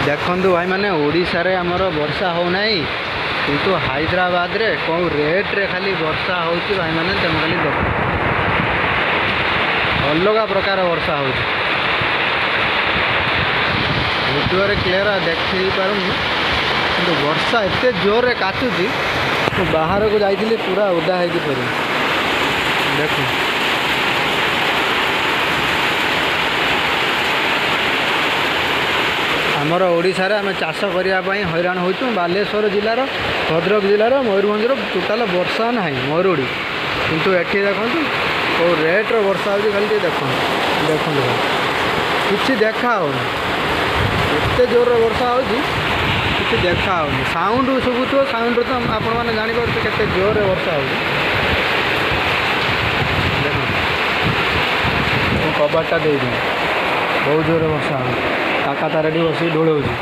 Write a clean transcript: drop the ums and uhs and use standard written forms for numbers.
ଦେଖନ୍ତୁ ଭାଇମାନେ ଓଡ଼ିଶାରେ ଆମର ବର୍ଷା ହେଉନାହିଁ କିନ୍ତୁ ହାଇଦ୍ରାବାଦରେ କେଉଁ ରେଟ୍ରେ ଖାଲି ବର୍ଷା ହେଉଛି ଭାଇମାନେ ତେଣୁ ଖାଲି ଦେଖ ଅଲଗା ପ୍ରକାର ବର୍ଷା ହେଉଛି। ଭିଡ଼ିଓରେ କ୍ଲିୟର ଦେଖେଇ ପାରୁନି କିନ୍ତୁ ବର୍ଷା ଏତେ ଜୋରରେ କାଚୁଛି ମୁଁ ବାହାରକୁ ଯାଇଥିଲି ପୁରା ଓଦା ହେଇକି ଫେରି ଦେଖୁ। ଆମର ଓଡ଼ିଶାରେ ଆମେ ଚାଷ କରିବା ପାଇଁ ହଇରାଣ ହେଉଛୁ। ବାଲେଶ୍ୱର ଜିଲ୍ଲାର ଭଦ୍ରକ ଜିଲ୍ଲାର ମୟୂରଭଞ୍ଜର ଟୋଟାଲ ବର୍ଷା ନାହିଁ ମରୁଡ଼ି, କିନ୍ତୁ ଏଠି ଦେଖନ୍ତୁ କେଉଁ ରେଟ୍ର ବର୍ଷା ହେଉଛି ଖାଲି ଟିକେ ଦେଖନ୍ତୁ କିଛି ଦେଖା ହେଉନି। ଏତେ ଜୋରରେ ବର୍ଷା ହେଉଛି କିଛି ଦେଖା ହେଉନି। ସାଉଣ୍ଡ ଶୁଭୁଥିବ, ସାଉଣ୍ଡରୁ ତ ଆପଣମାନେ ଜାଣିପାରୁଥିବେ କେତେ ଜୋରରେ ବର୍ଷା ହେଉଛି। ଦେଖନ୍ତୁ ମୁଁ କବାଟଟା ଦେଇଦେବି, ବହୁତ ଜୋରରେ ବର୍ଷା ହେଉଛି। କାକା ତାର ଏଠି ବସିକି ଢୋଳଉଛି।